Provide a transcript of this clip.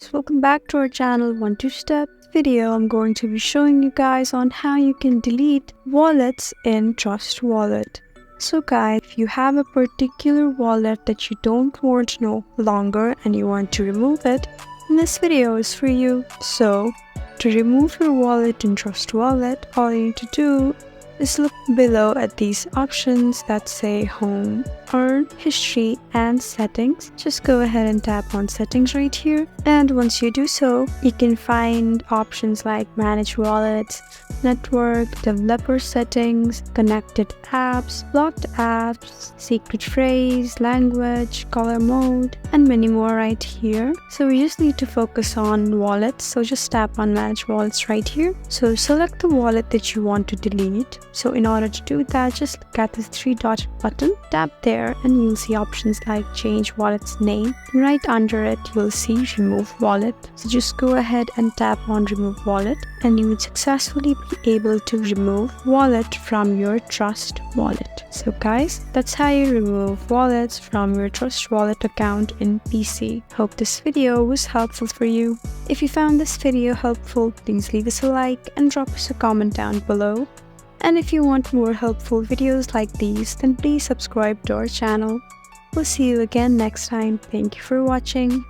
So welcome back to our channel 1-2-Step. Video I'm going to be showing you guys on how you can delete wallets in Trust Wallet. So guys, if you have a particular wallet that you don't want no longer and you want to remove it, then this video is for you. So to remove your wallet in Trust Wallet, all you need to do is look below at these options that say Home, Earn, History and Settings. Just go ahead and tap on Settings right here, and once you do so, you can find options like Manage Wallets, Network, Developer Settings, Connected Apps, Blocked Apps, Secret Phrase, Language, Color Mode, and many more right here. So we just need to focus on wallets, so just tap on Manage Wallets right here. So select the wallet that you want to delete. So in order to do that, just look at this three-dot button, tap there, and you'll see options like Change Wallet's Name. Right under it, you'll see Remove Wallet. So just go ahead and tap on Remove Wallet, and you would successfully be able to remove wallet from your Trust Wallet. So guys, that's how you remove wallets from your Trust Wallet account in PC. Hope this video was helpful for you. If you found this video helpful, please leave us a like and drop us a comment down below. And if you want more helpful videos like these, then please subscribe to our channel. We'll see you again next time. Thank you for watching.